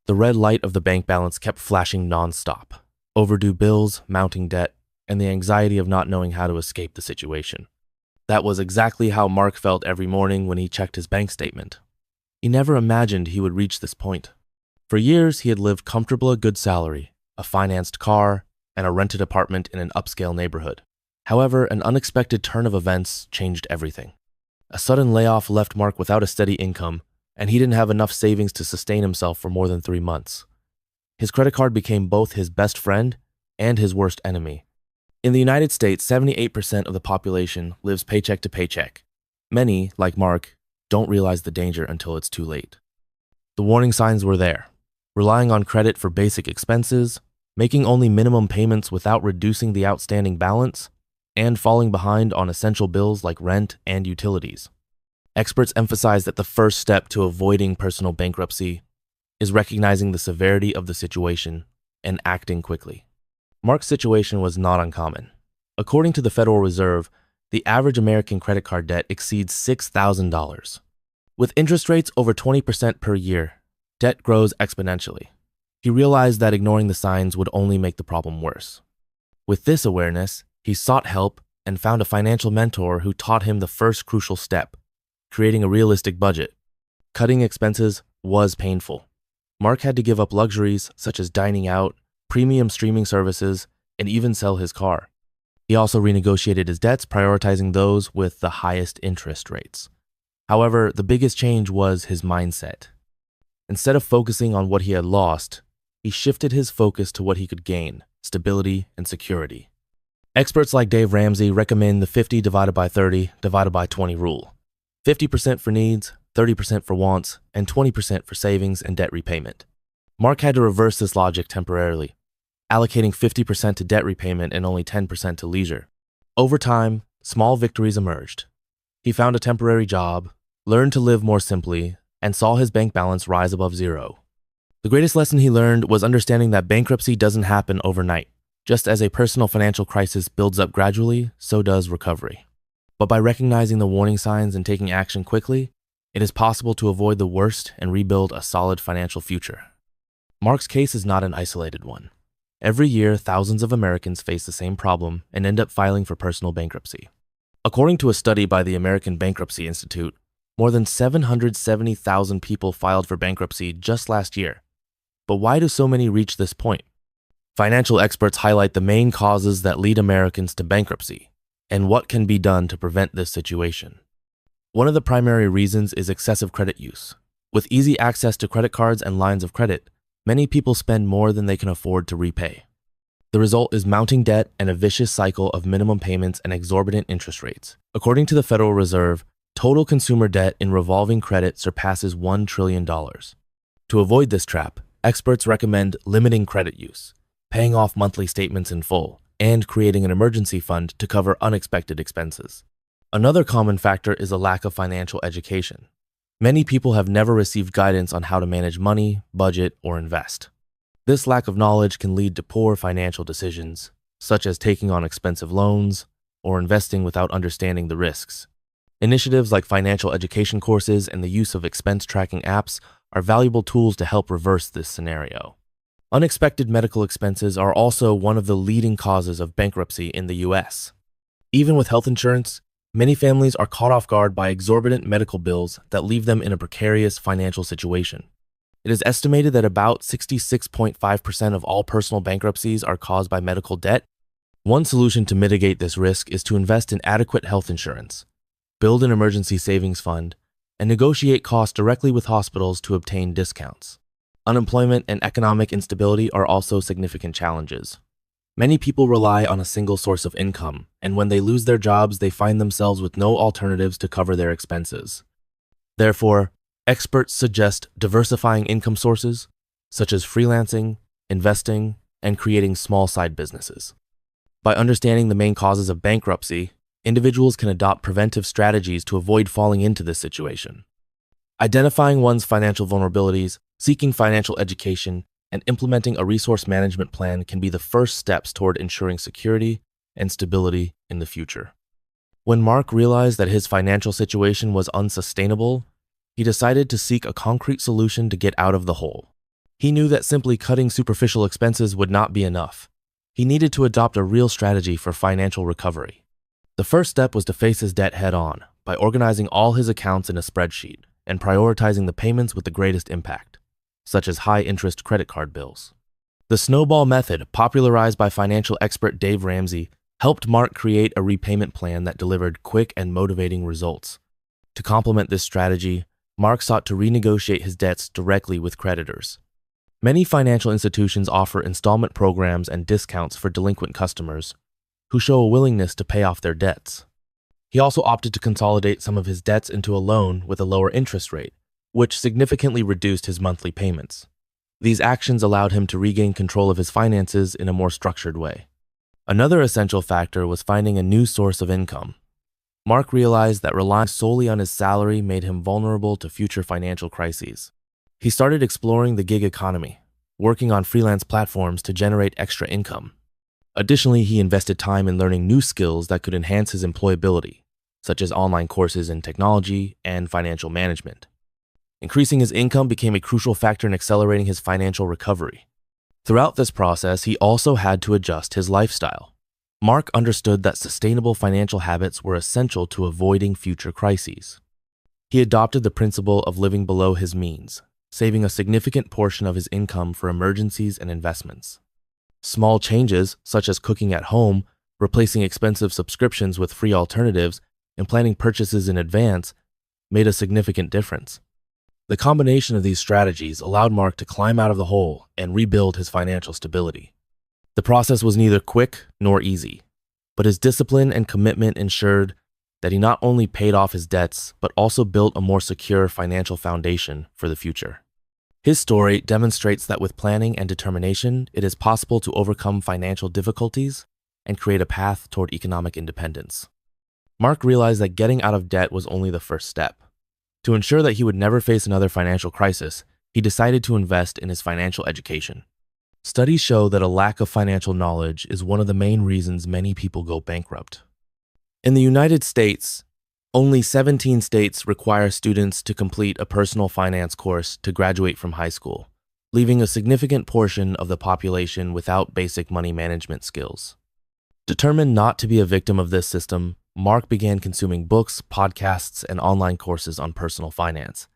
The red light of the bank balance kept flashing nonstop. Overdue bills, mounting debt, and the anxiety of not knowing how to escape the situation. That was exactly how Mark felt every morning when he checked his bank statement. He never imagined he would reach this point. For years, he had lived comfortable a good salary, a financed car, and a rented apartment in an upscale neighborhood. However, an unexpected turn of events changed everything. A sudden layoff left Mark without a steady income, and he didn't have enough savings to sustain himself for more than 3 months. His credit card became both his best friend and his worst enemy. In the United States, 78% of the population lives paycheck to paycheck. Many, like Mark, don't realize the danger until it's too late. The warning signs were there. Relying on credit for basic expenses, making only minimum payments without reducing the outstanding balance, and falling behind on essential bills like rent and utilities. Experts emphasize that the first step to avoiding personal bankruptcy is recognizing the severity of the situation and acting quickly. Mark's situation was not uncommon. According to the Federal Reserve, the average American credit card debt exceeds $6,000. With interest rates over 20% per year, debt grows exponentially. He realized that ignoring the signs would only make the problem worse. With this awareness, he sought help and found a financial mentor who taught him the first crucial step: creating a realistic budget. Cutting expenses was painful. Mark had to give up luxuries such as dining out, premium streaming services, and even sell his car. He also renegotiated his debts, prioritizing those with the highest interest rates. However, the biggest change was his mindset. Instead of focusing on what he had lost, he shifted his focus to what he could gain: stability and security. Experts like Dave Ramsey recommend the 50 divided by 30 divided by 20 rule. 50% for needs, 30% for wants, and 20% for savings and debt repayment. Mark had to reverse this logic temporarily, allocating 50% to debt repayment and only 10% to leisure. Over time, small victories emerged. He found a temporary job, learned to live more simply, and saw his bank balance rise above zero. The greatest lesson he learned was understanding that bankruptcy doesn't happen overnight. Just as a personal financial crisis builds up gradually, so does recovery. But by recognizing the warning signs and taking action quickly, it is possible to avoid the worst and rebuild a solid financial future. Mark's case is not an isolated one. Every year, thousands of Americans face the same problem and end up filing for personal bankruptcy. According to a study by the American Bankruptcy Institute, more than 770,000 people filed for bankruptcy just last year. But why do so many reach this point? Financial experts highlight the main causes that lead Americans to bankruptcy and what can be done to prevent this situation. One of the primary reasons is excessive credit use. With easy access to credit cards and lines of credit, many people spend more than they can afford to repay. The result is mounting debt and a vicious cycle of minimum payments and exorbitant interest rates. According to the Federal Reserve, total consumer debt in revolving credit surpasses $1 trillion. To avoid this trap, experts recommend limiting credit use, paying off monthly statements in full, and creating an emergency fund to cover unexpected expenses. Another common factor is a lack of financial education. Many people have never received guidance on how to manage money, budget, or invest. This lack of knowledge can lead to poor financial decisions, such as taking on expensive loans or investing without understanding the risks. Initiatives like financial education courses and the use of expense tracking apps are valuable tools to help reverse this scenario. Unexpected medical expenses are also one of the leading causes of bankruptcy in the U.S. Even with health insurance, many families are caught off guard by exorbitant medical bills that leave them in a precarious financial situation. It is estimated that about 66.5% of all personal bankruptcies are caused by medical debt. One solution to mitigate this risk is to invest in adequate health insurance, build an emergency savings fund, and negotiate costs directly with hospitals to obtain discounts. Unemployment and economic instability are also significant challenges. Many people rely on a single source of income, and when they lose their jobs, they find themselves with no alternatives to cover their expenses. Therefore, experts suggest diversifying income sources, such as freelancing, investing, and creating small side businesses. By understanding the main causes of bankruptcy, individuals can adopt preventive strategies to avoid falling into this situation. Identifying one's financial vulnerabilities, seeking financial education, and implementing a resource management plan can be the first steps toward ensuring security and stability in the future. When Mark realized that his financial situation was unsustainable, he decided to seek a concrete solution to get out of the hole. He knew that simply cutting superficial expenses would not be enough. He needed to adopt a real strategy for financial recovery. The first step was to face his debt head-on by organizing all his accounts in a spreadsheet and prioritizing the payments with the greatest impact, such as high-interest credit card bills. The snowball method, popularized by financial expert Dave Ramsey, helped Mark create a repayment plan that delivered quick and motivating results. To complement this strategy, Mark sought to renegotiate his debts directly with creditors. Many financial institutions offer installment programs and discounts for delinquent customers who show a willingness to pay off their debts. He also opted to consolidate some of his debts into a loan with a lower interest rate, which significantly reduced his monthly payments. These actions allowed him to regain control of his finances in a more structured way. Another essential factor was finding a new source of income. Mark realized that relying solely on his salary made him vulnerable to future financial crises. He started exploring the gig economy, working on freelance platforms to generate extra income. Additionally, he invested time in learning new skills that could enhance his employability, such as online courses in technology and financial management. Increasing his income became a crucial factor in accelerating his financial recovery. Throughout this process, he also had to adjust his lifestyle. Mark understood that sustainable financial habits were essential to avoiding future crises. He adopted the principle of living below his means, saving a significant portion of his income for emergencies and investments. Small changes, such as cooking at home, replacing expensive subscriptions with free alternatives, and planning purchases in advance, made a significant difference. The combination of these strategies allowed Mark to climb out of the hole and rebuild his financial stability. The process was neither quick nor easy, but his discipline and commitment ensured that he not only paid off his debts, but also built a more secure financial foundation for the future. His story demonstrates that with planning and determination, it is possible to overcome financial difficulties and create a path toward economic independence. Mark realized that getting out of debt was only the first step. To ensure that he would never face another financial crisis, he decided to invest in his financial education. Studies show that a lack of financial knowledge is one of the main reasons many people go bankrupt. In the United States, only 17 states require students to complete a personal finance course to graduate from high school, leaving a significant portion of the population without basic money management skills. Determined not to be a victim of this system, Mark began consuming books, podcasts, and online courses on personal finance.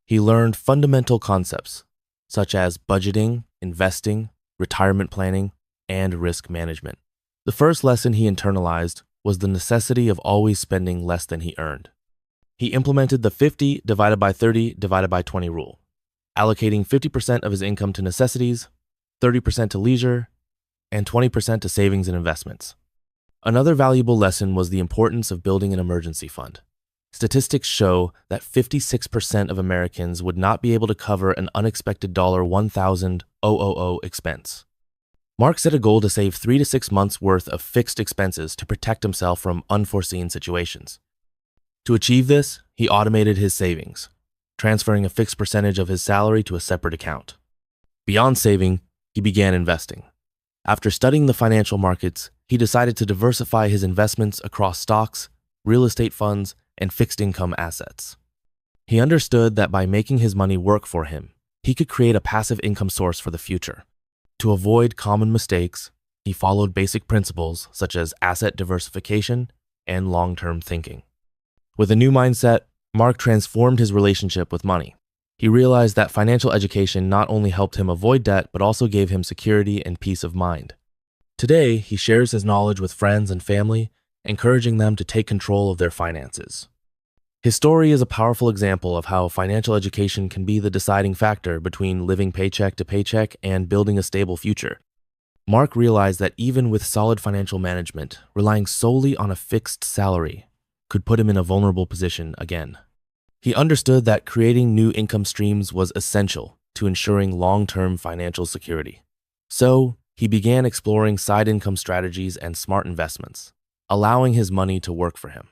He learned fundamental concepts such as budgeting, investing, retirement planning, and risk management. The first lesson he internalized was the necessity of always spending less than he earned. He implemented the 50 divided by 30 divided by 20 rule, allocating 50% of his income to necessities, 30% to leisure, and 20% to savings and investments. Another valuable lesson was the importance of building an emergency fund. Statistics show that 56% of Americans would not be able to cover an unexpected $1,000 expense. Mark set a goal to save 3 to 6 months' worth of fixed expenses to protect himself from unforeseen situations. To achieve this, he automated his savings, transferring a fixed percentage of his salary to a separate account. Beyond saving, he began investing. After studying the financial markets, he decided to diversify his investments across stocks, real estate funds, and fixed income assets. He understood that by making his money work for him, he could create a passive income source for the future. To avoid common mistakes, he followed basic principles such as asset diversification and long-term thinking. With a new mindset, Mark transformed his relationship with money. He realized that financial education not only helped him avoid debt, but also gave him security and peace of mind. Today, he shares his knowledge with friends and family, encouraging them to take control of their finances. His story is a powerful example of how financial education can be the deciding factor between living paycheck to paycheck and building a stable future. Mark realized that even with solid financial management, relying solely on a fixed salary could put him in a vulnerable position again. He understood that creating new income streams was essential to ensuring long-term financial security. So, he began exploring side income strategies and smart investments, allowing his money to work for him.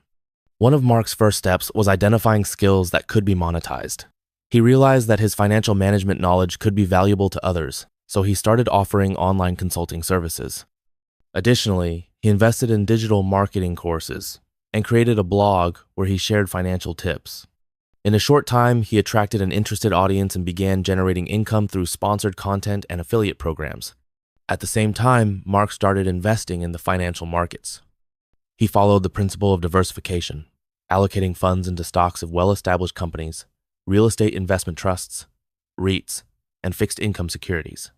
One of Mark's first steps was identifying skills that could be monetized. He realized that his financial management knowledge could be valuable to others, so he started offering online consulting services. Additionally, he invested in digital marketing courses and created a blog where he shared financial tips. In a short time, he attracted an interested audience and began generating income through sponsored content and affiliate programs. At the same time, Mark started investing in the financial markets. He followed the principle of diversification, allocating funds into stocks of well-established companies, real estate investment trusts, REITs, and fixed income securities.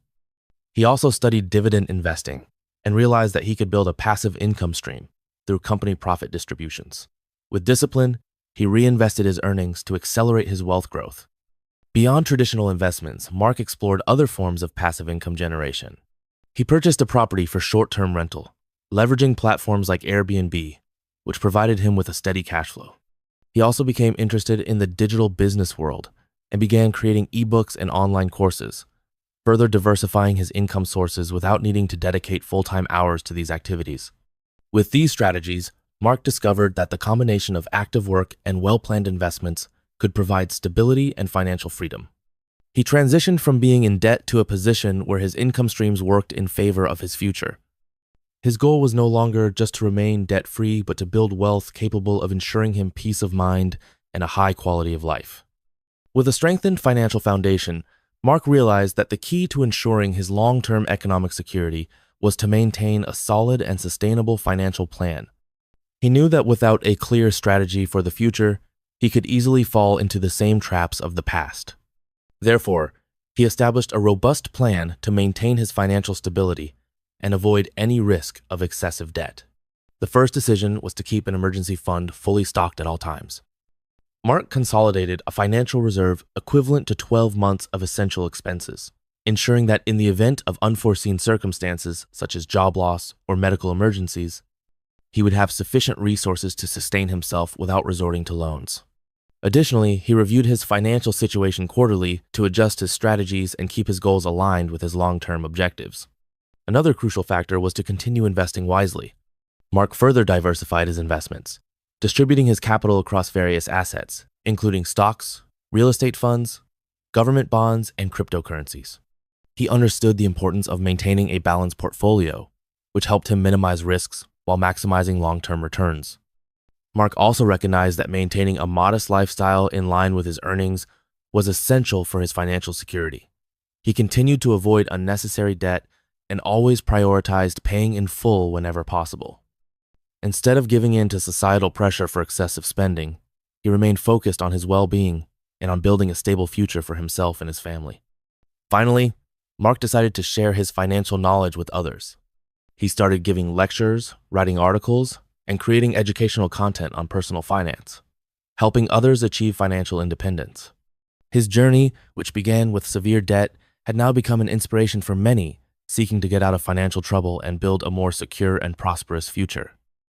He also studied dividend investing and realized that he could build a passive income stream through company profit distributions. With discipline, he reinvested his earnings to accelerate his wealth growth. Beyond traditional investments, Mark explored other forms of passive income generation. He purchased a property for short-term rental, leveraging platforms like Airbnb, which provided him with a steady cash flow. He also became interested in the digital business world and began creating ebooks and online courses, further diversifying his income sources without needing to dedicate full-time hours to these activities. With these strategies, Mark discovered that the combination of active work and well-planned investments could provide stability and financial freedom. He transitioned from being in debt to a position where his income streams worked in favor of his future. His goal was no longer just to remain debt-free, but to build wealth capable of ensuring him peace of mind and a high quality of life. With a strengthened financial foundation, Mark realized that the key to ensuring his long-term economic security was to maintain a solid and sustainable financial plan. He knew that without a clear strategy for the future, he could easily fall into the same traps of the past. Therefore, he established a robust plan to maintain his financial stability and avoid any risk of excessive debt. The first decision was to keep an emergency fund fully stocked at all times. Mark consolidated a financial reserve equivalent to 12 months of essential expenses, ensuring that in the event of unforeseen circumstances such as job loss or medical emergencies, he would have sufficient resources to sustain himself without resorting to loans. Additionally, he reviewed his financial situation quarterly to adjust his strategies and keep his goals aligned with his long-term objectives. Another crucial factor was to continue investing wisely. Mark further diversified his investments, distributing his capital across various assets, including stocks, real estate funds, government bonds, and cryptocurrencies. He understood the importance of maintaining a balanced portfolio, which helped him minimize risks while maximizing long-term returns. Mark also recognized that maintaining a modest lifestyle in line with his earnings was essential for his financial security. He continued to avoid unnecessary debt and always prioritized paying in full whenever possible. Instead of giving in to societal pressure for excessive spending, he remained focused on his well-being and on building a stable future for himself and his family. Finally, Mark decided to share his financial knowledge with others. He started giving lectures, writing articles, and creating educational content on personal finance, helping others achieve financial independence. His journey, which began with severe debt, had now become an inspiration for many seeking to get out of financial trouble and build a more secure and prosperous future.